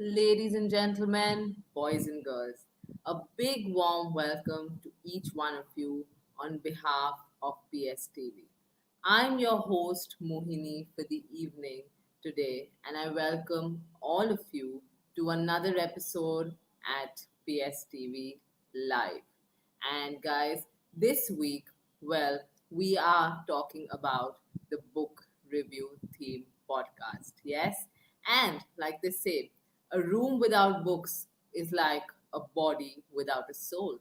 Ladies and gentlemen, boys and girls, a big warm welcome to each one of you on behalf of PSTV. I'm your host Mohini for the evening today, and I welcome all of you to another episode at PSTV Live. And guys, this week, well, we are talking about the book review theme podcast. Yes? And like they say, a room without books is like a body without a soul.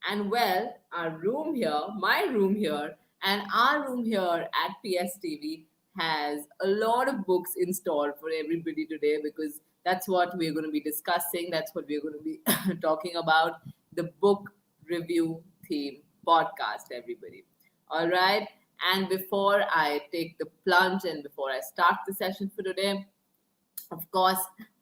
And well, our room here, my room here, and our room here at PSTV has a lot of books installed for everybody today because that's what we're going to be discussing. That's what we're going to be talking about the book review theme podcast, everybody. All right. And before I take the plunge and before I start the session for today, of course,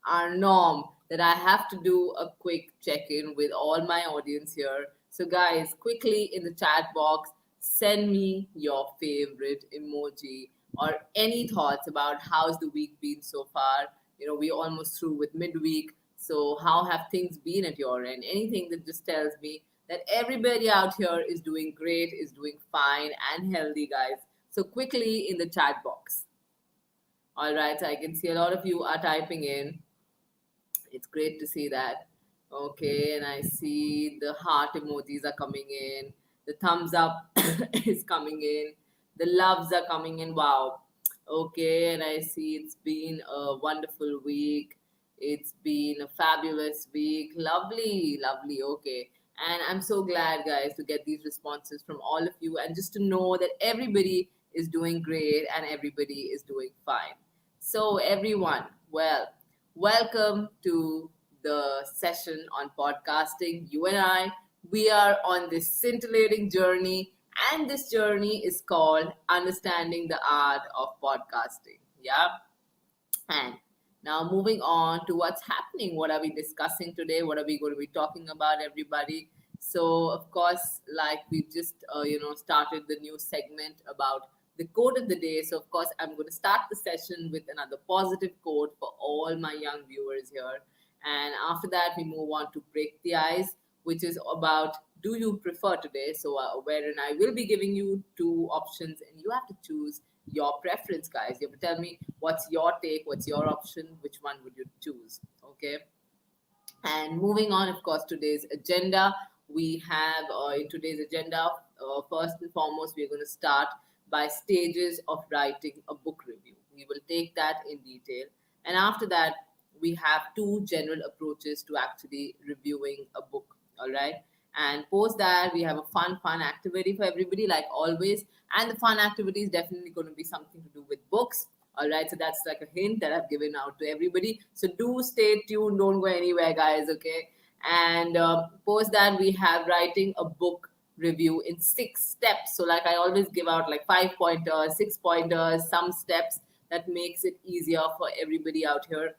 our norm that I have to do a quick check in with all my audience here. So, guys, quickly in the chat box, send me your favorite emoji or any thoughts about how's the week been so far. We're almost through with midweek. So, how have things been at your end? Anything that just tells me that everybody out here is doing great, is doing fine and healthy, guys. So, quickly in the chat box. All right, so I can see a lot of you are typing in. It's great to see that. Okay, and I see the heart emojis are coming in. The thumbs up is coming in. The loves are coming in. Wow. Okay, and I see it's been a wonderful week. It's been a fabulous week. Lovely, lovely. Okay. And I'm so glad, guys, to get these responses from all of you and just to know that everybody is doing great and everybody is doing fine. So, everyone, well, welcome to the session on podcasting. You and I, we are on this scintillating journey, and this journey is called Understanding the Art of Podcasting. Yeah. And now moving on to what's happening. What are we discussing today? What are we going to be talking about, everybody? So, of course, like we just, started the new segment about the quote of the day. So, of course, I'm going to start the session with another positive quote for all my young viewers here. And after that, we move on to break the ice, which is about do you prefer today? So, wherein I will be giving you two options and you have to choose your preference, guys. You have to tell me what's your take, what's your option, which one would you choose? Okay. And moving on, of course, today's agenda. We have in today's agenda, first and foremost, we're going to start by stages of writing a book review. We will take that in detail. And after that, we have two general approaches to actually reviewing a book. All right. And post that, we have a fun activity for everybody, like always. And the fun activity is definitely going to be something to do with books. All right, so that's like a hint that I've given out to everybody. So do stay tuned, don't go anywhere, guys, okay? And post that, we have writing a book review in 6 steps. So, like I always give out like 5 pointers, 6 pointers, some steps that makes it easier for everybody out here.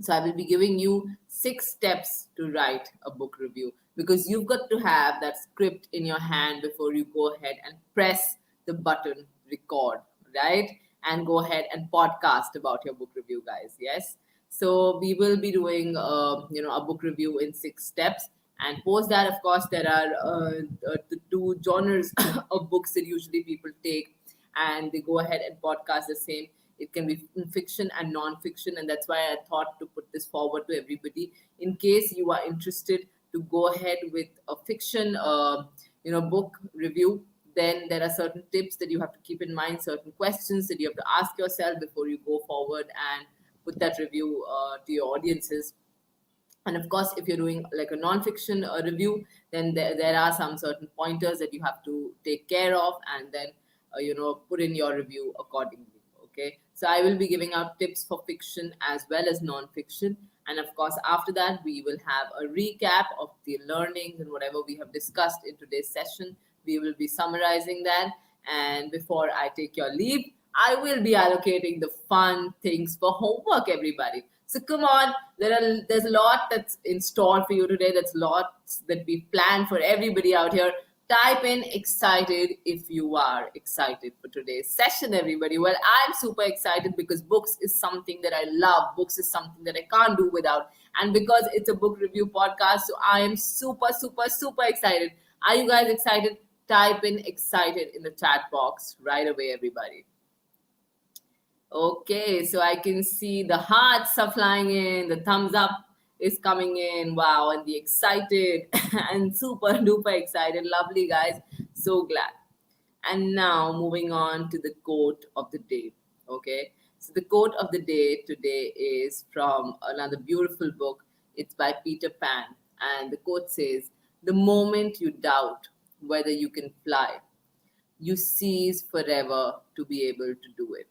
So I will be giving you 6 steps to write a book review because you've got to have that script in your hand before you go ahead and press the button record, right? And go ahead and podcast about your book review, guys. Yes. So we will be doing, a book review in 6 steps. And post that, of course, there are the two genres of books that usually people take, and they go ahead and podcast the same. It can be fiction and non-fiction, and that's why I thought to put this forward to everybody in case you are interested to go ahead with a fiction, book review. Then there are certain tips that you have to keep in mind, certain questions that you have to ask yourself before you go forward and put that review to your audiences. And of course, if you're doing like a non-fiction review, then there are some certain pointers that you have to take care of and then put in your review accordingly. Okay, so I will be giving out tips for fiction as well as non-fiction, and of course after that we will have a recap of the learnings and whatever we have discussed in today's session. We will be summarizing that, and before I take your leave, I will be allocating the fun things for homework, everybody. So come on, there's a lot that's in store for you today. That's lots that we planned for everybody out here. Type in excited if you are excited for today's session, everybody. Well, I'm super excited because books is something that I love. Books is something that I can't do without. And because it's a book review podcast, so I am super, super, super excited. Are you guys excited? Type in excited in the chat box right away, everybody. Okay, so I can see the hearts are flying in, the thumbs up is coming in. Wow, and the excited and super duper excited. Lovely, guys. So glad. And now moving on to the quote of the day. Okay, so the quote of the day today is from another beautiful book. It's by Peter Pan, and the quote says, "The moment you doubt whether you can fly, you cease forever to be able to do it."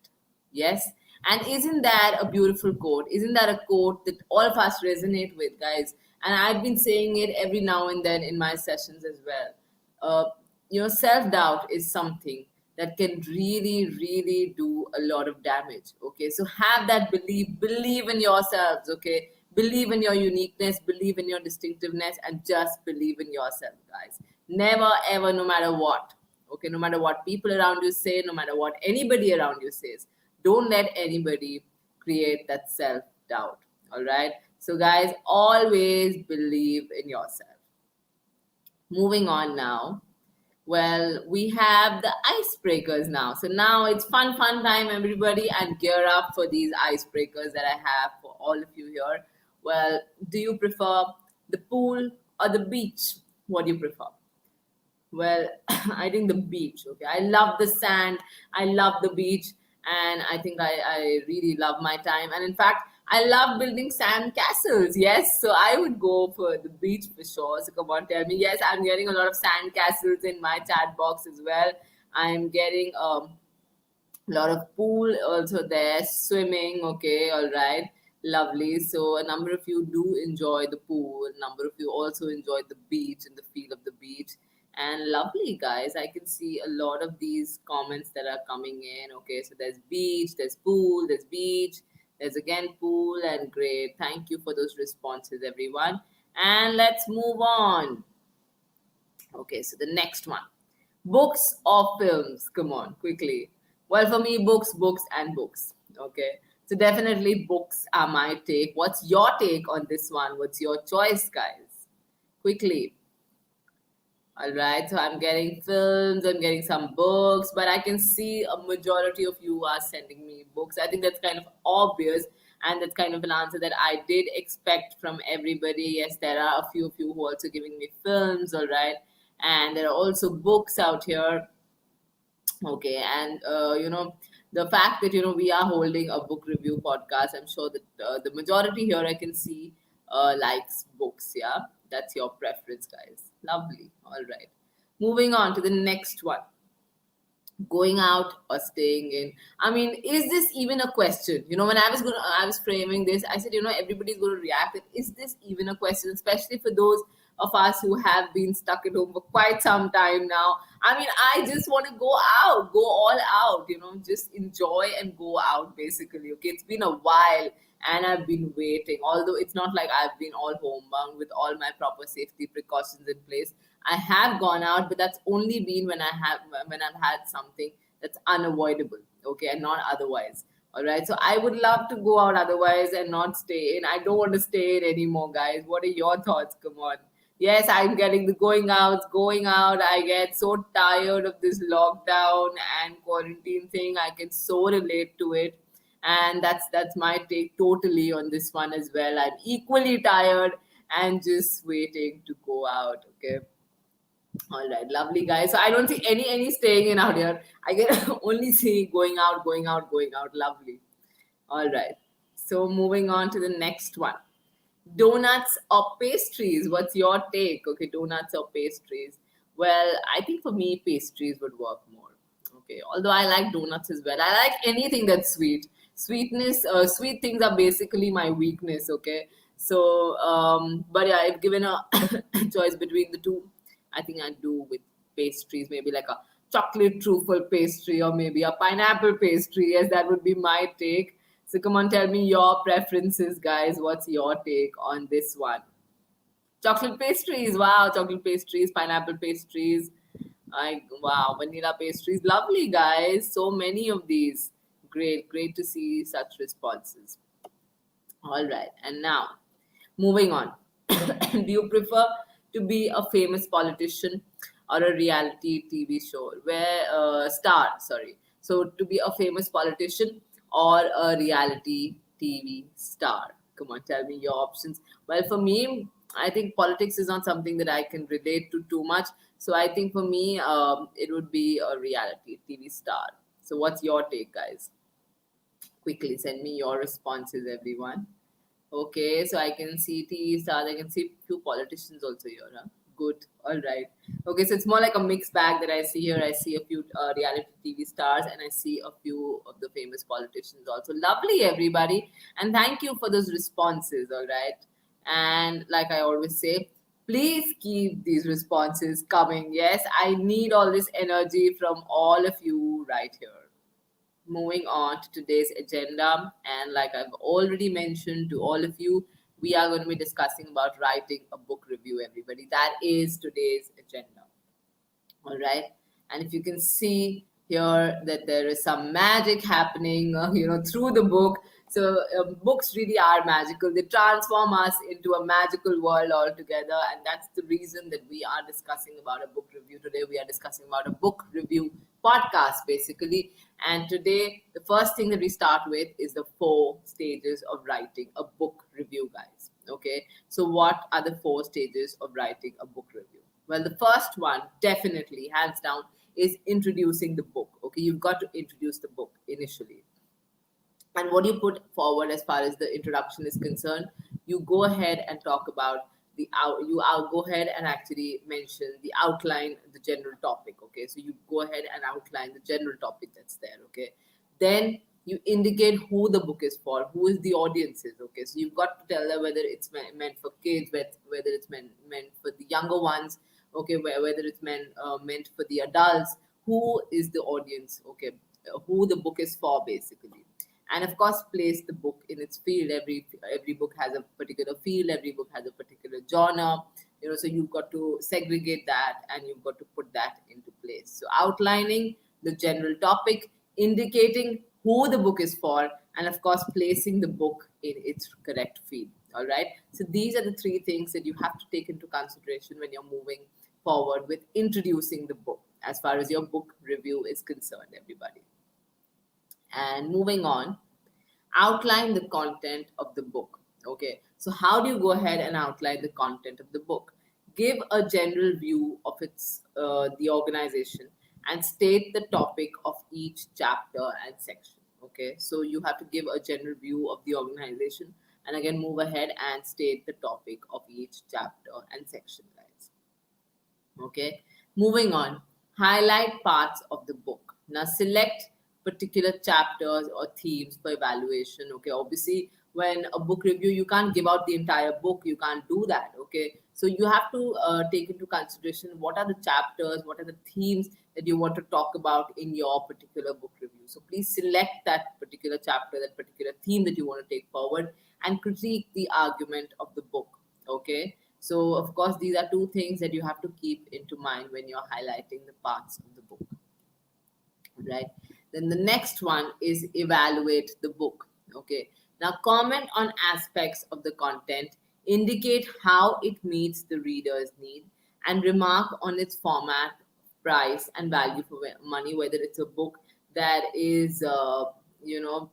Yes. And isn't that a beautiful quote? Isn't that a quote that all of us resonate with, guys? And I've been saying it every now and then in my sessions as well. Self doubt is something that can really, really do a lot of damage. Okay. So have that believe in yourselves. Okay. Believe in your uniqueness, believe in your distinctiveness, and just believe in yourself, guys. Never, ever, no matter what. Okay, no matter what people around you say, no matter what anybody around you says, don't let anybody create that self doubt. All right, so guys, always believe in yourself. Moving on now. Well, we have the icebreakers now. So now it's fun time, everybody, and gear up for these icebreakers that I have for all of you here. Well, do you prefer the pool or the beach? What do you prefer? Well, I think the beach. Okay, I love the sand. I love the beach, and I think I really love my time. And in fact, I love building sand castles. Yes, so I would go for the beach for sure. So come on, tell me. Yes, I'm getting a lot of sand castles in my chat box as well. I'm getting a lot of pool also there, swimming. Okay, all right, lovely. So a number of you do enjoy the pool, a number of you also enjoy the beach and the feel of the beach. And lovely, guys, I can see a lot of these comments that are coming in. Okay, so there's beach, there's pool, there's beach, there's again pool, and great. Thank you for those responses, everyone. And let's move on. Okay, so the next one, books or films? Come on, quickly. Well, for me, books, and books. Okay, so definitely books are my take. What's your take on this one? What's your choice, guys? Quickly. All right, so I'm getting films, I'm getting some books, but I can see a majority of you are sending me books. I think that's kind of obvious, and that's kind of an answer that I did expect from everybody. Yes, there are a few of you who are also giving me films, all right, and there are also books out here. Okay, and the fact that we are holding a book review podcast, I'm sure that the majority here I can see likes books. Yeah, that's your preference, guys. Lovely. All right, moving on to the next one, going out or staying in. I mean, is this even a question? When I was framing this, I said, everybody's going to react. Is this even a question, especially for those of us who have been stuck at home for quite some time now? I mean, I just want to go out, go all out, just enjoy and go out, basically. Okay, it's been a while and I've been waiting. Although it's not like I've been all homebound with all my proper safety precautions in place. I have gone out, but that's only been when I've had something that's unavoidable, okay, and not otherwise. All right. So I would love to go out otherwise and not stay in. I don't want to stay in anymore, guys. What are your thoughts? Come on. Yes, I'm getting the going out. I get so tired of this lockdown and quarantine thing. I can so relate to it. And that's my take totally on this one as well. I'm equally tired and just waiting to go out. Okay. All right, lovely, guys. So I don't see any staying in out here. I can only see going out, going out, going out. Lovely. All right. So moving on to the next one. Donuts or pastries? What's your take? Okay, donuts or pastries? Well, I think for me, pastries would work more. Okay, although I like donuts as well. I like anything that's sweet. Sweet things are basically my weakness. Okay, so but yeah, if given a choice between the two, I think I'd do with pastries. Maybe like a chocolate truffle pastry or maybe a pineapple pastry. Yes, that would be my take. So come on, tell me your preferences, guys. What's your take on this one? Chocolate pastries. Wow, chocolate pastries, pineapple pastries. Wow, vanilla pastries, lovely guys. So many of these. Great to see such responses. All right, and now moving on. Do you prefer to be a famous politician or a reality TV show where star? Sorry, so to be a famous politician or a reality TV star. Come on, tell me your options. Well, for me, I think politics is not something that I can relate to too much. So I think for me, it would be a reality TV star. So what's your take, guys? Quickly send me your responses, everyone. Okay, so I can see TV stars, I can see few politicians also here. Huh? Good, all right. Okay, so it's more like a mixed bag that I see here. I see a few reality TV stars and I see a few of the famous politicians also. Lovely, everybody. And thank you for those responses, all right. And like I always say, please keep these responses coming. Yes, I need all this energy from all of you right here. Moving on to today's agenda, and like I've already mentioned to all of you, we are going to be discussing about writing a book review, everybody. That is today's agenda. All right. And if you can see here that there is some magic happening, through the book. So books really are magical. They transform us into a magical world altogether. And that's the reason that we are discussing about a book review today. We are discussing about a book review podcast, basically. And today, the first thing that we start with is the 4 stages of writing a book review, guys. Okay. So what are the 4 stages of writing a book review? Well, the first one, definitely, hands down, is introducing the book. Okay, you've got to introduce the book initially. And what you put forward as far as the introduction is concerned, you go ahead and talk about go ahead and actually mention the outline, the general topic. Okay, so you go ahead and outline the general topic that's there. Okay, then you indicate who the book is for, who is the audience is. Okay, so you've got to tell them whether it's meant for kids, whether it's meant for the younger ones. Okay, whether it's meant for the adults. Who is the audience? Okay, who the book is for, basically. And of course, place the book in its field. Every book has a particular field, every book has a particular genre. So you've got to segregate that and you've got to put that into place. So outlining the general topic, indicating who the book is for, and of course placing the book in its correct field. All right, so these are the 3 things that you have to take into consideration when you're moving forward with introducing the book as far as your book review is concerned, everybody. And moving on, outline the content of the book. Okay, so how do you go ahead and outline the content of the book? Give a general view of the organization and state the topic of each chapter and section. Okay, so you have to give a general view of the organization and again move ahead and state the topic of each chapter and section, guys. Okay, moving on, highlight parts of the book. Now select particular chapters or themes for evaluation. Okay, obviously when a book review, you can't give out the entire book, you can't do that. Okay, so you have to take into consideration what are the chapters, what are the themes that you want to talk about in your particular book review. So please select that particular chapter, that particular theme that you want to take forward, and critique the argument of the book. Okay, so of course these are 2 things that you have to keep into mind when you're highlighting the parts of the book, right? Then the next one is evaluate the book. Okay, now comment on aspects of the content, indicate how it meets the reader's need, and remark on its format, price, and value for money. Whether it's a book that is you know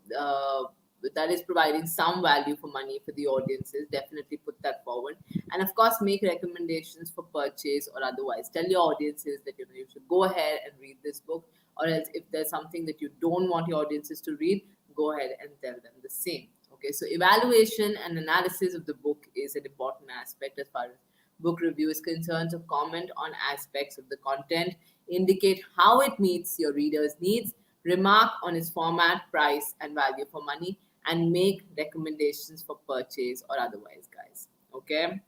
that is providing some value for money for the audiences, definitely put that forward. And of course make recommendations for purchase or otherwise. Tell your audiences that you should go ahead and read this book, or else if there's something that you don't want your audiences to read, go ahead and tell them the same. Okay, so evaluation and analysis of the book is an important aspect as far as book review is concerned. So comment on aspects of the content, indicate how it meets your reader's needs, remark on its format, price, and value for money, and make recommendations for purchase or otherwise, guys. Okay,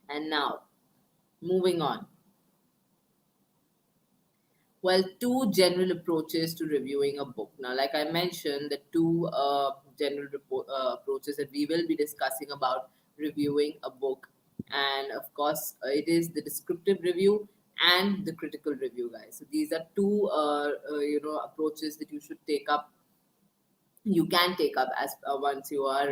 and now moving on. Well, 2 general approaches to reviewing a book. Now, like I mentioned, the 2 general approaches that we will be discussing about reviewing a book. And of course, it is the descriptive review and the critical review, guys. So these are two approaches that you can take up as once you are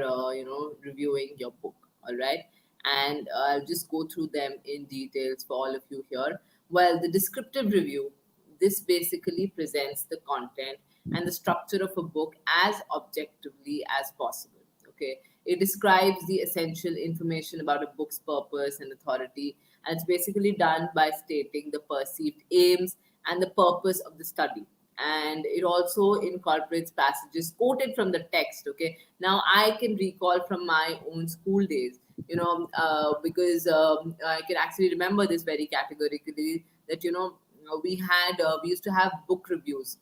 reviewing your book. All right, and I'll just go through them in details for all of you here. Well, the descriptive review, this basically presents the content and the structure of a book as objectively as possible. Okay, it describes the essential information about a book's purpose and authority, and it's basically done by stating the perceived aims and the purpose of the study. And it also incorporates passages quoted from the text. Okay, now I can recall from my own school days, because I can actually remember this very categorically, that we used to have book reviews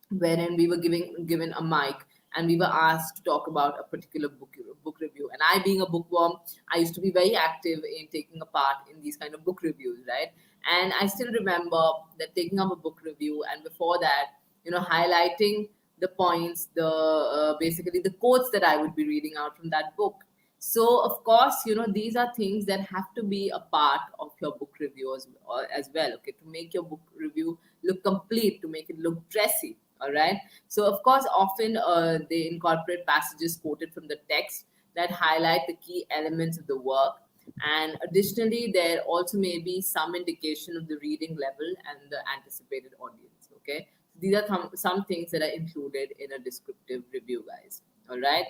wherein we were given a mic, and we were asked to talk about a particular book review. And I, being a bookworm, I used to be very active in taking a part in these kind of book reviews, right? And I still remember that taking up a book review, and before that, highlighting the points, the basically the quotes that I would be reading out from that book. So of course, these are things that have to be a part of your book review as well. Okay, to make your book review look complete, to make it look dressy. All right. So of course, often they incorporate passages quoted from the text that highlight the key elements of the work. And additionally, there also may be some indication of the reading level and the anticipated audience. Okay. So these are some things that are included in a descriptive review, guys. All right.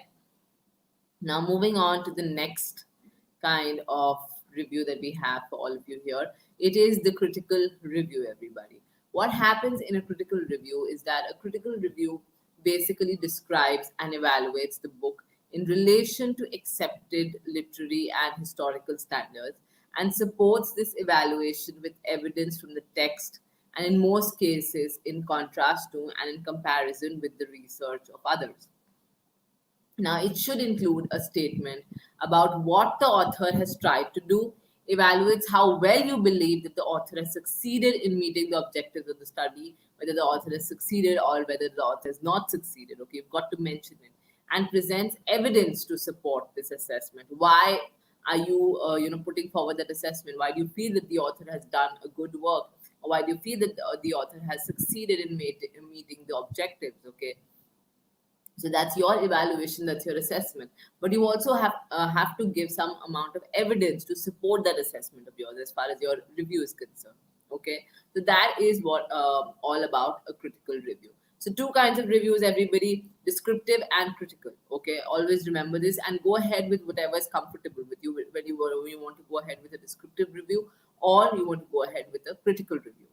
Now, moving on to the next kind of review that we have for all of you here, it is the critical review, everybody. What happens in a critical review is that a critical review basically describes and evaluates the book in relation to accepted literary and historical standards, and supports this evaluation with evidence from the text, and in most cases in contrast to and in comparison with the research of others. Now, it should include a statement about what the author has tried to do, evaluates how well you believe that the author has succeeded in meeting the objectives of the study, whether the author has succeeded or whether the author has not succeeded. Okay, you've got to mention it, and presents evidence to support this assessment. Why are you, putting forward that assessment? Why do you feel that the author has done a good work, or why do you feel that the author has succeeded in meeting the objectives? Okay, so that's your evaluation, that's your assessment. But you also have to give some amount of evidence to support that assessment of yours as far as your review is concerned. Okay, so that is what all about a critical review. So two kinds of reviews, everybody: descriptive and critical. Okay, always remember this, and go ahead with whatever is comfortable with you when you want to go ahead with a descriptive review, or you want to go ahead with a critical review.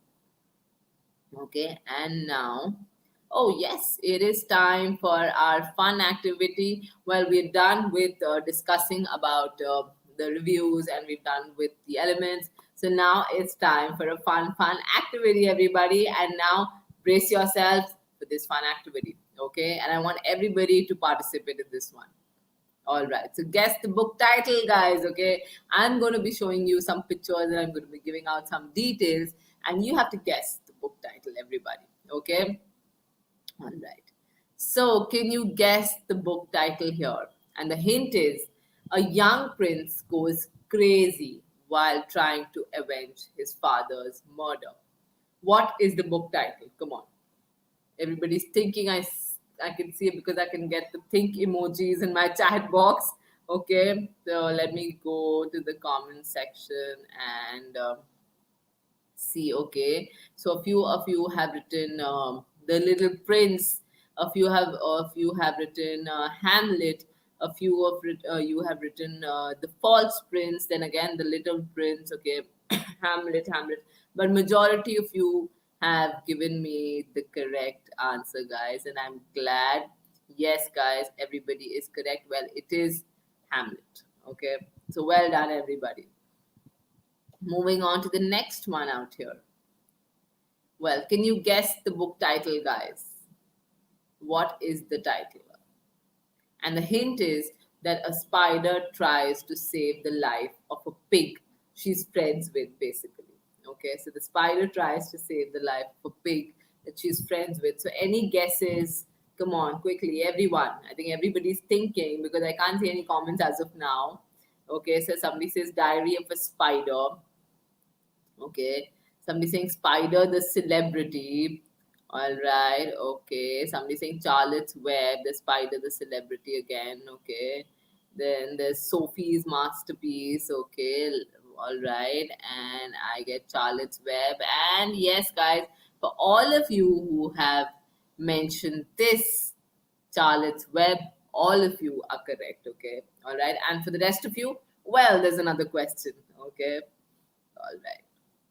Okay, and now, oh yes, it is time for our fun activity. Well, we're done with discussing about the reviews, and we've done with the elements. So now it's time for a fun activity, everybody. And now brace yourselves for this fun activity. Okay, and I want everybody to participate in this one. All right. So guess the book title, guys. Okay. I'm going to be showing you some pictures, and I'm going to be giving out some details, and you have to guess the book title, everybody. Okay. All right. So can you guess the book title here? And the hint is: a young prince goes crazy while trying to avenge his father's murder. What is the book title? Come on. Everybody's thinking. I can see it because I can get the think emojis in my chat box. Okay, so let me go to the comment section and see. Okay, so a few of you have written the Little Prince. A few have written Hamlet. You have written the False Prince. Then again, the Little Prince. Okay, Hamlet. But majority of you have given me the correct answer, guys, and I'm glad. Yes, guys, everybody is correct. Well, it is Hamlet. Okay, so well done, everybody. Moving on to the next one out here. Well, can you guess the book title, guys? What is the title? And the hint is that a spider tries to save the life of a pig she's friends with, basically. Okay, so the spider tries to save the life of a pig that she's friends with. So, any guesses? Come on, quickly, everyone. I think everybody's thinking because I can't see any comments as of now. Okay, so somebody says Diary of a Spider. Okay. Somebody saying Spider the celebrity. All right. Okay. Somebody saying Charlotte's Web, the Spider the celebrity again. Okay. Then there's Sophie's masterpiece. Okay. All right. And I get Charlotte's Web. And yes, guys, for all of you who have mentioned this Charlotte's Web, all of you are correct. Okay. All right. And for the rest of you, well, there's another question. Okay. All right.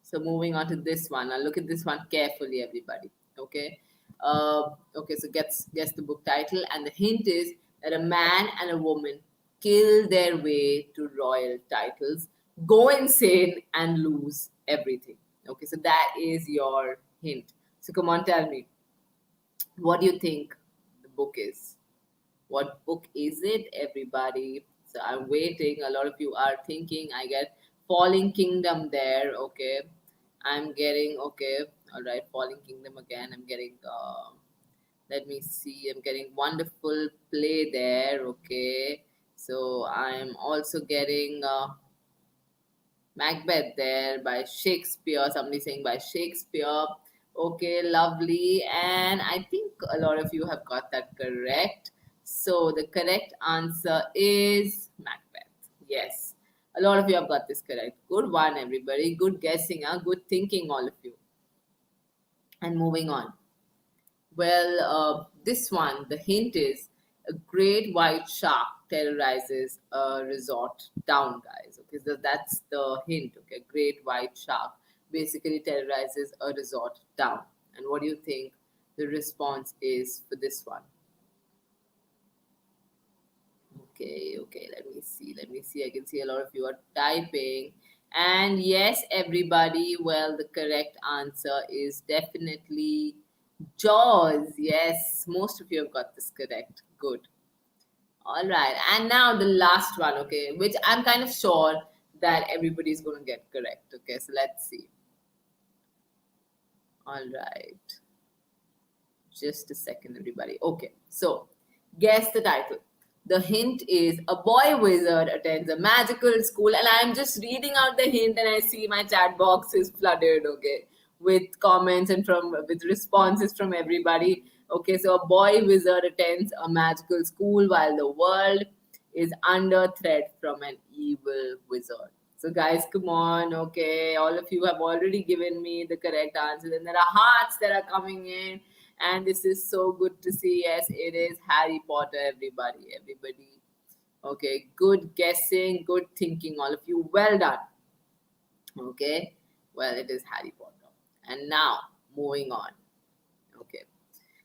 So moving on to this one. Now look at this one carefully, everybody. Okay. Okay. So guess the book title, and the hint is that a man and a woman kill their way to royal titles, go insane, and lose everything. Okay. So that is your hint. So come on, tell me, what do you think the book is? What book is it, everybody? So I'm waiting. A lot of you are thinking. I get Falling Kingdom there. Okay. I'm getting, okay. All right. Falling Kingdom again. I'm getting, let me see. I'm getting Wonderful Play there. Okay. So I'm also getting Macbeth there by Shakespeare. Somebody saying by Shakespeare. Okay, lovely. And I think a lot of you have got that correct. So the correct answer is Macbeth. Yes. A lot of you have got this correct. Good one, everybody. Good guessing, huh? Good thinking, all of you. And moving on. Well, this one, the hint is a great white shark terrorizes a resort town, guys. Okay, so that's the hint. Okay, great white shark basically terrorizes a resort town. And what do you think the response is for this one? Okay, okay, let me see. Let me see. I can see a lot of you are typing. And yes, everybody, well, the correct answer is definitely Jaws. Yes, most of you have got this correct. Good. All right. And now the last one, okay, which I'm kind of sure that everybody's going to get correct. Okay, so let's see. All right. Just a second, everybody. Okay, so guess the title. The hint is a boy wizard attends a magical school, and I'm just reading out the hint, and I see my chat box is flooded. Okay, with comments and from with responses from everybody. Okay, so a boy wizard attends a magical school while the world is under threat from an evil wizard. So, guys, come on. Okay, all of you have already given me the correct answers, and there are hearts that are coming in, and this is so good to see. Yes, it is Harry Potter, everybody. Everybody. Okay, good guessing, good thinking, all of you. Well done. Okay, well, it is Harry Potter. And now, moving on. Okay,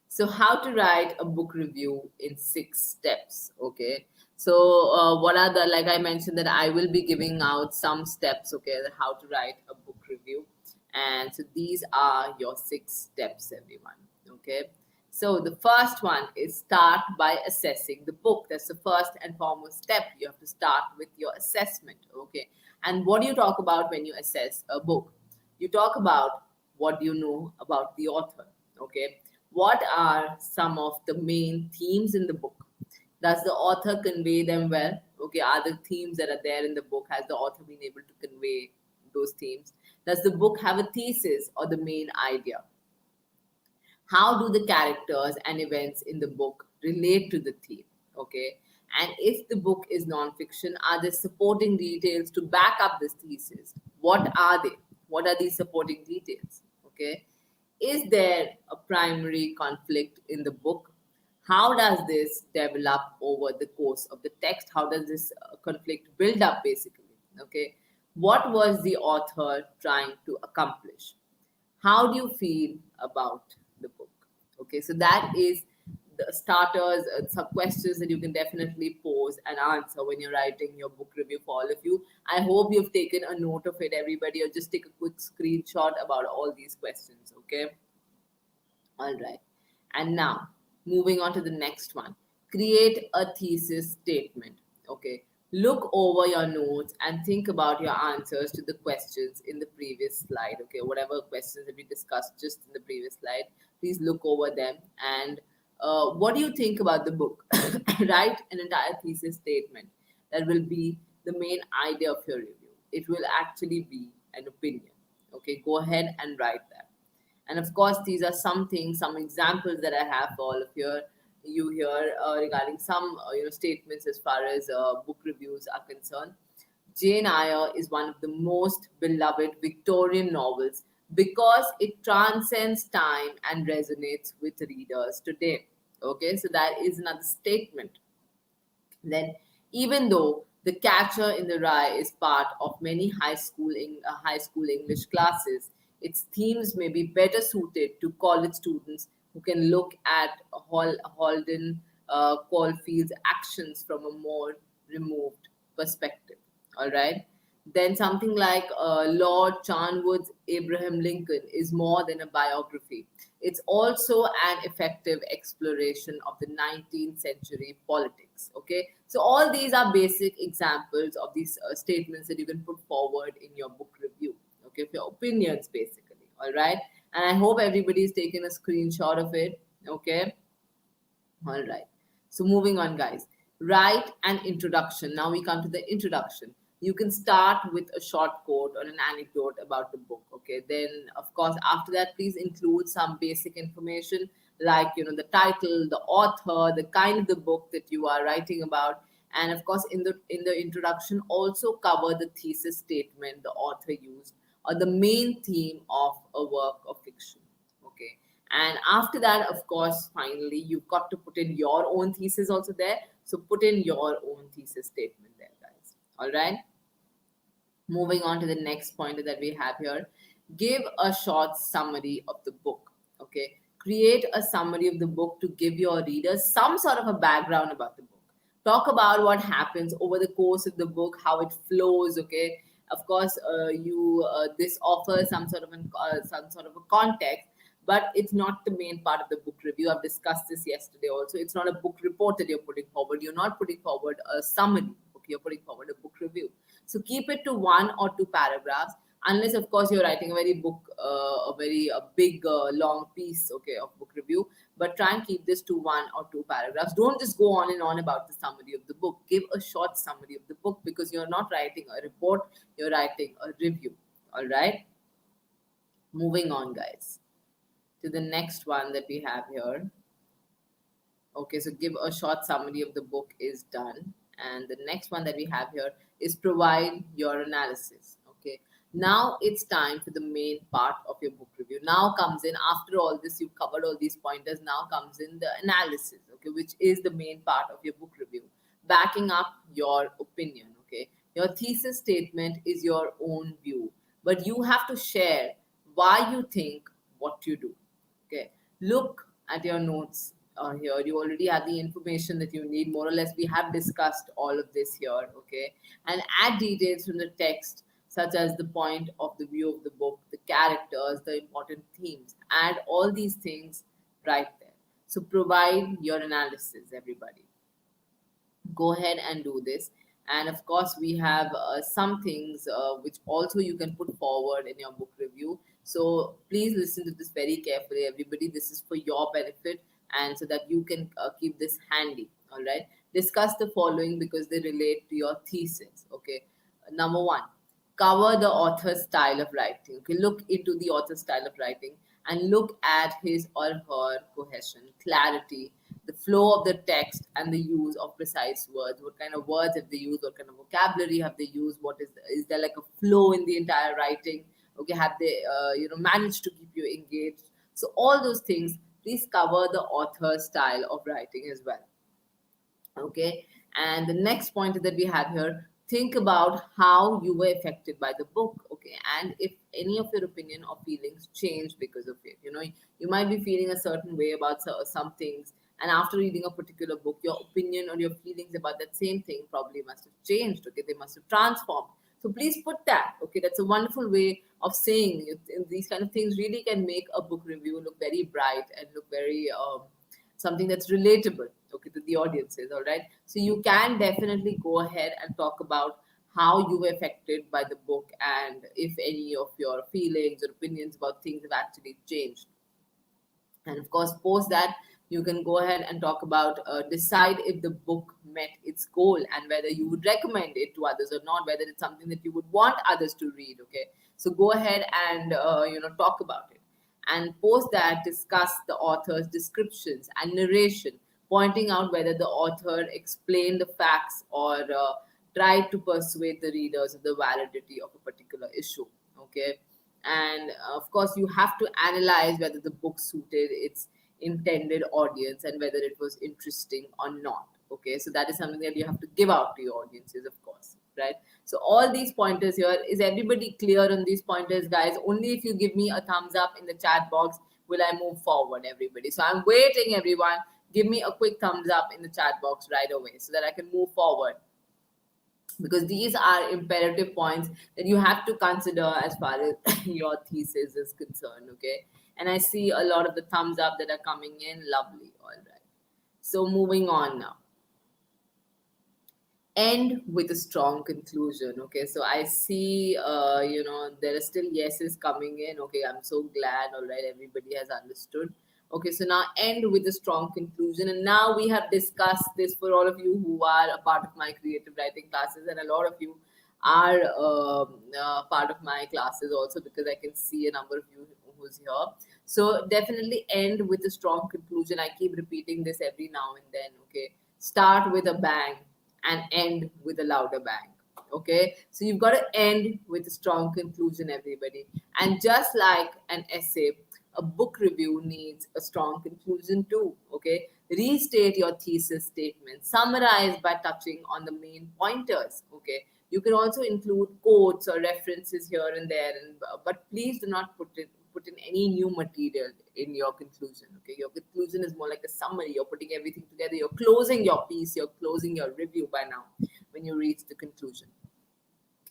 so how to write a book review in 6 steps. Okay, so what are the, like I mentioned, that I will be giving out some steps. Okay, how to write a book review, and so these are your 6 steps, everyone. Okay, so the first one is start by assessing the book. That's the first and foremost step. You have to start with your assessment. Okay, and what do you talk about when you assess a book? You talk about what do you know about the author. Okay, what are some of the main themes in the book? Does the author convey them well? Okay, are the themes that are there in the book, has the author been able to convey those themes? Does the book have a thesis or the main idea? How do the characters and events in the book relate to the theme? Okay, and if the book is non-fiction, are there supporting details to back up this thesis? What are they? What are these supporting details? Okay, is there a primary conflict in the book? How does this develop over the course of the text? How does this conflict build up, basically? Okay, what was the author trying to accomplish? How do you feel about the book? Okay, so that is the starters, some questions that you can definitely pose and answer when you're writing your book review for all of you. I hope you've taken a note of it, everybody, or just take a quick screenshot about all these questions. Okay, all right. And now, moving on to the next one. Create a thesis statement. Okay. Look over your notes and think about your answers to the questions in the previous slide. Okay. Whatever questions that we discussed just in the previous slide, please look over them. And what do you think about the book? Write an entire thesis statement that will be the main idea of your review. It will actually be an opinion. Okay, go ahead and write that. And of course, these are some things, some examples that I have for all of you here regarding some statements as far as book reviews are concerned. Jane Eyre is one of the most beloved Victorian novels because it transcends time and resonates with readers today. Okay, so that is another statement. Then, even though The Catcher in the Rye is part of many high school English classes, its themes may be better suited to college students who can look at Holden Caulfield's actions from a more removed perspective. All right. Then something like Lord Charnwood's Abraham Lincoln is more than a biography. It's also an effective exploration of the 19th century politics. Okay, so all these are basic examples of these statements that you can put forward in your book review. Okay, for your opinions, basically. All right, and I hope everybody is taking a screenshot of it. Okay, all right. So moving on, guys. Write an introduction. Now we come to the introduction. You can start with a short quote or an anecdote about the book. Okay. Then, of course, after that, please include some basic information like the title, the author, the kind of the book that you are writing about, and of course, in the introduction, also cover the thesis statement the author used or the main theme of a work of fiction. Okay, and after that, of course, finally, you've got to put in your own thesis also there. So put in your own thesis statement there, guys. All right. Moving on to the next pointer that we have here. Give a short summary of the book. Okay. Create a summary of the book to give your readers some sort of a background about the book. Talk about what happens over the course of the book, how it flows. Okay. Of course, you this offers some sort of a context, but it's not the main part of the book review. I've discussed this yesterday also. It's not a book report that you're putting forward. You're not putting forward a summary. Okay, you're putting forward a book review. So keep it to one or two paragraphs, unless of course you're writing a very big long piece, okay, of book review. But try and keep this to one or two paragraphs. Don't just go on and on about the summary of the book. Give a short summary of the book because you're not writing a report. You're writing a review. All right. Moving on, guys, to the next one that we have here. Okay, so give a short summary of the book is done. And the next one that we have here is provide your analysis. Okay, now it's time for the main part of your book review. Now comes in, after all this, you've covered all these pointers, now comes in the analysis, okay, which is the main part of your book review. Backing up your opinion, okay. Your thesis statement is your own view, but you have to share why you think what you do. Okay, look at your notes here. You already have the information that you need. More or less, we have discussed all of this here. Okay, and add details from the text, such as the point of the view of the book, the characters, the important themes. Add all these things right there. So provide your analysis, everybody. Go ahead and do this. And of course, we have some things which also you can put forward in your book review. So please listen to this very carefully, everybody. This is for your benefit and so that you can keep this handy. All right. Discuss the following because they relate to your thesis. Okay. Number one, cover the author's style of writing. Okay, look into the author's style of writing and look at his or her cohesion, clarity, the flow of the text, and the use of precise words. What kind of words have they used? What kind of vocabulary have they used? What is there like a flow in the entire writing? Okay, have they managed to keep you engaged? So all those things, please cover the author's style of writing as well. Okay, and the next point that we have here, think about how you were affected by the book. Okay, and if any of your opinion or feelings change because of it. You might be feeling a certain way about some things, and after reading a particular book, your opinion or your feelings about that same thing probably must have changed. Okay, they must have transformed. So please put that. Okay, that's a wonderful way of saying it. And these kind of things really can make a book review look very bright and look very something that's relatable, okay, to the audiences. All right, so you can definitely go ahead and talk about how you were affected by the book and if any of your feelings or opinions about things have actually changed. And of course, post that You can go ahead and talk about decide if the book met its goal and whether you would recommend it to others or not, whether it's something that you would want others to read. Okay, so go ahead and talk about it, and post that discuss the author's descriptions and narration, pointing out whether the author explained the facts or tried to persuade the readers of the validity of a particular issue. Okay, and of course you have to analyze whether the book suited its intended audience and whether it was interesting or not. Okay, so that is something that you have to give out to your audiences, of course, right? So all these pointers here, is everybody clear on these pointers, guys? Only if you give me a thumbs up in the chat box will I move forward, everybody. So I'm waiting, everyone. Give me a quick thumbs up in the chat box right away so that I can move forward, because these are imperative points that you have to consider as far as your thesis is concerned. Okay, and I see a lot of the thumbs up that are coming in. Lovely. All right, so moving on now. End with a strong conclusion. Okay, so I see there are still yeses coming in. Okay, I'm so glad. All right, everybody has understood. Okay, so now end with a strong conclusion, and now we have discussed this for all of you who are a part of my creative writing classes, and a lot of you are part of my classes also, because I can see a number of you who's here. So definitely end with a strong conclusion. I keep repeating this every now and then. Okay, start with a bang and end with a louder bang. Okay, so you've got to end with a strong conclusion, everybody. And just like an essay, a book review needs a strong conclusion too. Okay, restate your thesis statement, summarize by touching on the main pointers. Okay, you can also include quotes or references here and there, but please do not put in any new material in your conclusion. Okay, your conclusion is more like a summary. You're putting everything together. You're closing your piece. You're closing your review by now when you reach the conclusion.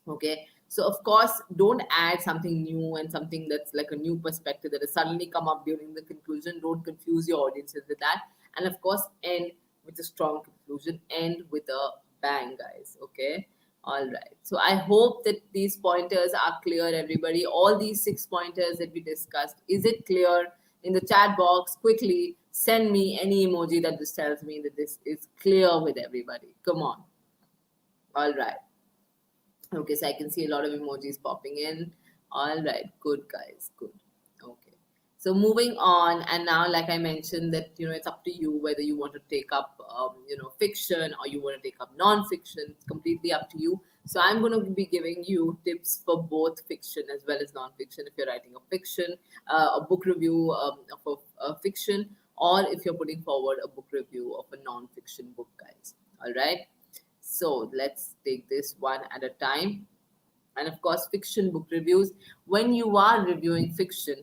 Okay, so of course don't add something new and something that's like a new perspective that has suddenly come up during the conclusion. Don't confuse your audiences with that. And of course end with a strong conclusion, end with a bang, guys. Okay, all right, so I hope that these pointers are clear, everybody. All these 6 pointers that we discussed, is it clear? In the chat box, quickly send me any emoji that just tells me that this is clear with everybody. Come on. All right. Okay, so I can see a lot of emojis popping in. All right, good, guys, good. Okay, so moving on, and now, like I mentioned, that it's up to you whether you want to take up fiction or you want to take up non-fiction. It's completely up to you. So I'm going to be giving you tips for both fiction as well as non-fiction. If you're writing a fiction, a book review of a fiction, or if you're putting forward a book review of a non-fiction book, guys. All right. So let's take this one at a time. And of course, fiction book reviews. When you are reviewing fiction,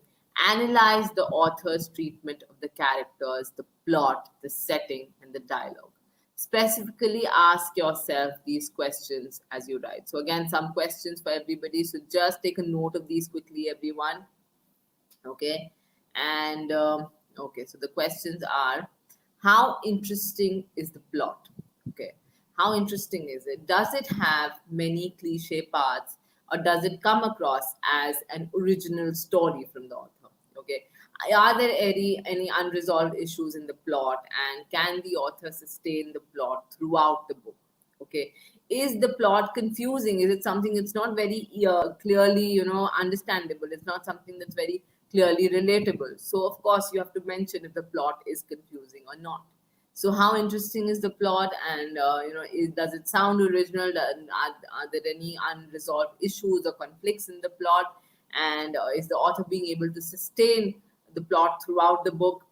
analyze the author's treatment of the characters, the plot, the setting, and the dialogue. Specifically ask yourself these questions as you write. So again, some questions for everybody. So just take a note of these quickly, everyone. Okay. And okay, so the questions are, how interesting is the plot? Okay, how interesting is it? Does it have many cliche parts, or does it come across as an original story from the author? Okay, are there any unresolved issues in the plot, and can the author sustain the plot throughout the book? Okay, is the plot confusing? Is it something that's not very clearly understandable? It's not something that's very clearly relatable. So of course you have to mention if the plot is confusing or not. So how interesting is the plot, and does it sound original? Are there any unresolved issues or conflicts in the plot? And is the author being able to sustain the plot throughout the book?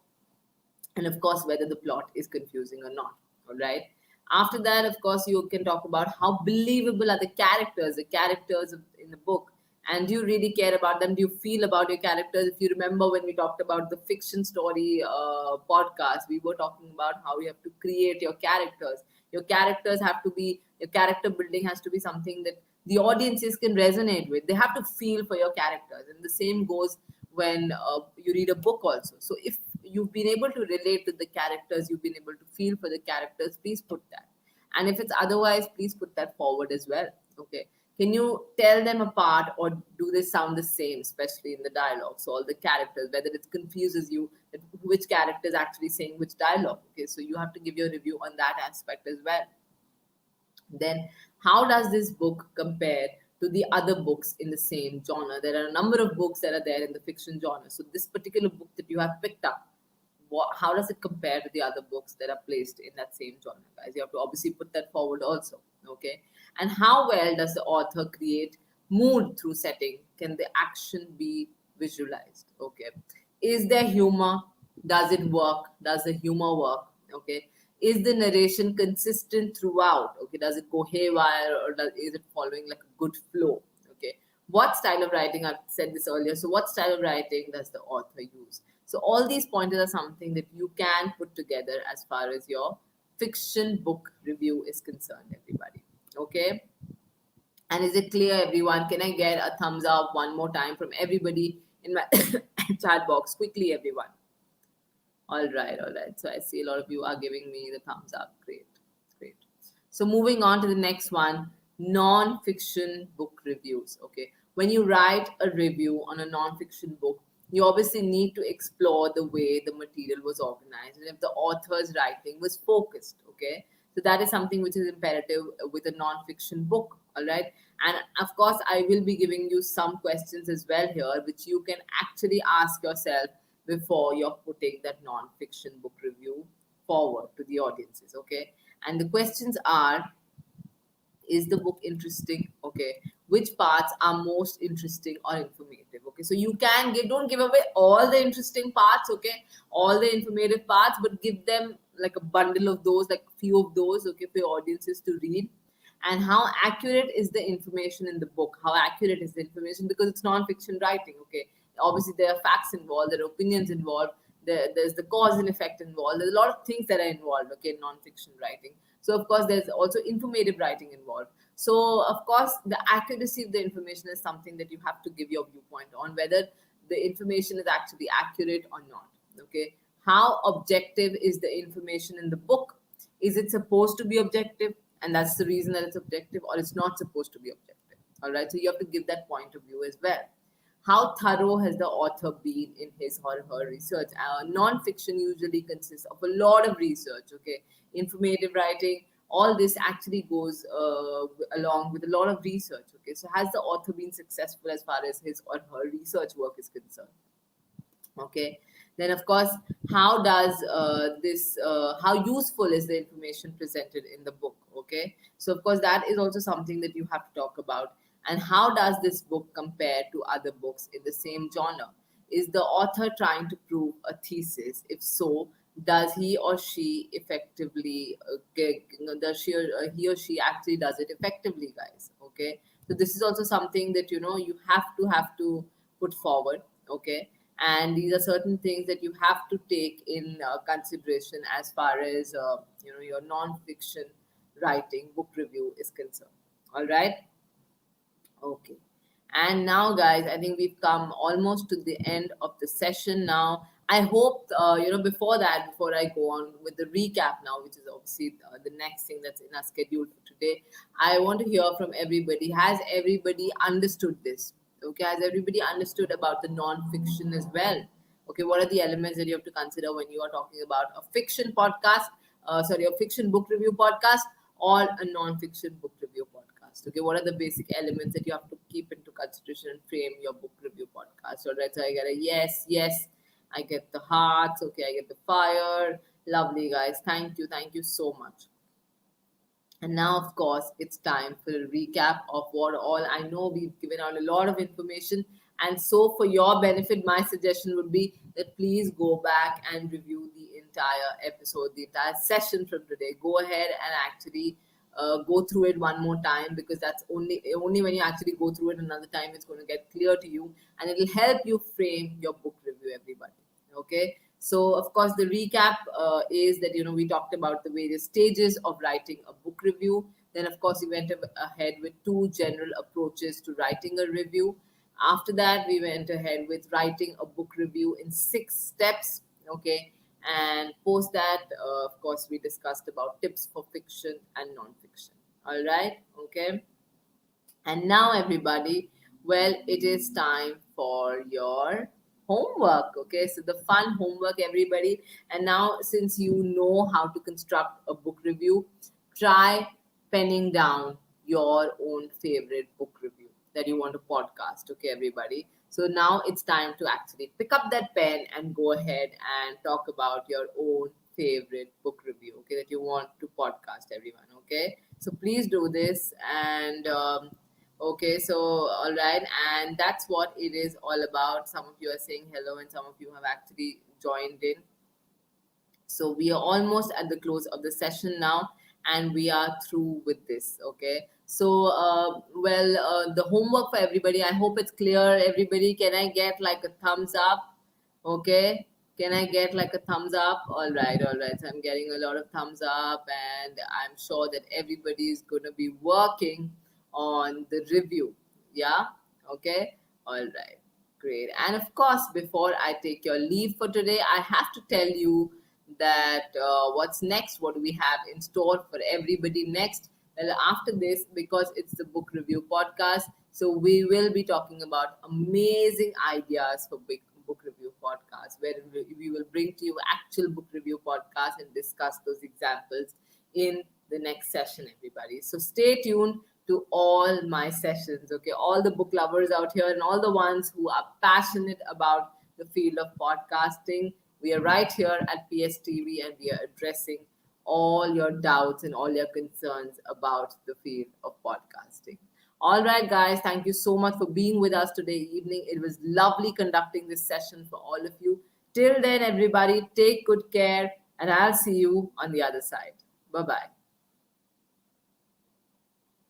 And of course, whether the plot is confusing or not. All right. After that, of course, you can talk about how believable are the characters in the book, and do you really care about them? Do you feel about your characters? If you remember when we talked about the fiction story podcast, we were talking about how you have to create your characters. Your characters have to be, your character building has to be something that the audiences can resonate with. They have to feel for your characters, and the same goes when you read a book also. So if you've been able to relate to the characters, you've been able to feel for the characters, please put that. And if it's otherwise, please put that forward as well. Okay, Can you tell them apart, or do they sound the same, especially in the dialogue? So all the characters, whether it confuses you that which character is actually saying which dialogue. Okay, so you have to give your review on that aspect as well. Then, how does this book compare to the other books in the same genre? There are a number of books that are there in the fiction genre. So, this particular book that you have picked up, how does it compare to the other books that are placed in that same genre, guys? You have to obviously put that forward also. Okay. And how well does the author create mood through setting? Can the action be visualized? Okay. Is there humor? Does it work? Does the humor work? Okay. Is the narration consistent throughout? Okay. Does it go haywire, or is it following like a good flow? Okay. What style of writing? I've said this earlier. So, what style of writing does the author use? So, all these pointers are something that you can put together as far as your fiction book review is concerned, everybody. Okay. And is it clear, everyone? Can I get a thumbs up one more time from everybody in my chat box? Quickly, everyone. All right, all right. So I see a lot of you are giving me the thumbs up. Great, great. So moving on to the next one, non-fiction book reviews. Okay, when you write a review on a non-fiction book, you obviously need to explore the way the material was organized and if the author's writing was focused. Okay, so that is something which is imperative with a non-fiction book. All right, and of course, I will be giving you some questions as well here, which you can actually ask yourself before you're putting that non-fiction book review forward to the audiences. Okay, and the questions are: is the book interesting? Okay, which parts are most interesting or informative? Okay, so you can give, don't give away all the interesting parts, okay, all the informative parts, but give them like a bundle of those, like few of those, okay, for your audiences to read. And how accurate is the information in the book? How accurate is the information? Because it's non-fiction writing. Okay, obviously there are facts involved, there are opinions involved, there's the cause and effect involved, there's a lot of things that are involved, okay, in non-fiction writing. So of course there's also informative writing involved. So of course the accuracy of the information is something that you have to give your viewpoint on, whether the information is actually accurate or not. Okay, how objective is the information in the book? Is it supposed to be objective, and that's the reason that it's objective, or it's not supposed to be objective? All right, so you have to give that point of view as well. How thorough has the author been in his or her research? Non-fiction usually consists of a lot of research. Okay, informative writing, all this actually goes along with a lot of research. Okay, so has the author been successful as far as his or her research work is concerned? Okay, then of course, how does how useful is the information presented in the book? Okay, so of course that is also something that you have to talk about. And how does this book compare to other books in the same genre? Is the author trying to prove a thesis? If so, does he or she effectively does he or she actually does it effectively, guys? Okay, so this is also something that you have to put forward. Okay, and these are certain things that you have to take in consideration as far as your non-fiction writing book review is concerned. All right. Okay. And now, guys, I think we've come almost to the end of the session now. I hope, before that, before I go on with the recap now, which is obviously the next thing that's in our schedule for today, I want to hear from everybody. Has everybody understood this? Okay. Has everybody understood about the non-fiction as well? Okay. What are the elements that you have to consider when you are talking about a fiction podcast, a fiction book review podcast, or a non-fiction book review podcast? Okay, what are the basic elements that you have to keep into consideration and frame your book review podcast? All right, so I get a yes, yes, I get the hearts, okay, I get the fire. Lovely, guys. Thank you so much. And now, of course, it's time for a recap of what all I know. We've given out a lot of information. And so, for your benefit, my suggestion would be that please go back and review the entire episode, the entire session from today. Go ahead and actually go through it one more time, because that's only when you actually go through it another time it's going to get clear to you, and it'll help you frame your book review, everybody. Okay, so of course the recap is that we talked about the various stages of writing a book review. Then of course we went ahead with two general approaches to writing a review. After that we went ahead with writing a book review in 6 steps. Okay, and post that of course we discussed about tips for fiction and non-fiction. All right. Okay, And now, everybody, well, it is time for your homework. Okay, so the fun homework, everybody. And now, since you know how to construct a book review, try penning down your own favorite book review that you want to podcast. Okay, everybody. So now it's time to actually pick up that pen and go ahead and talk about your own favorite book review. Okay, that you want to podcast, everyone. Okay, so please do this and. Okay, so all right, and that's what it is all about. Some of you are saying hello, and some of you have actually joined in. So we are almost at the close of the session now, and we are through with this. Okay. So, the homework for everybody. I hope it's clear. Everybody, can I get like a thumbs up? Okay. Can I get like a thumbs up? All right, all right. So I'm getting a lot of thumbs up, and I'm sure that everybody is going to be working on the review. Yeah. Okay. All right. Great. And of course, before I take your leave for today, I have to tell you that what's next, what do we have in store for everybody next. Well, after this, because it's the book review podcast, so we will be talking about amazing ideas for big book review podcast, where we will bring to you actual book review podcast and discuss those examples in the next session, everybody. So stay tuned to all my sessions, okay? All the book lovers out here and all the ones who are passionate about the field of podcasting. We are right here at PSTV and we are addressing all your doubts and all your concerns about the field of podcasting. All right, guys, thank you so much for being with us today evening. It was lovely conducting this session for all of you. Till then, everybody, take good care, and I'll see you on the other side. Bye bye.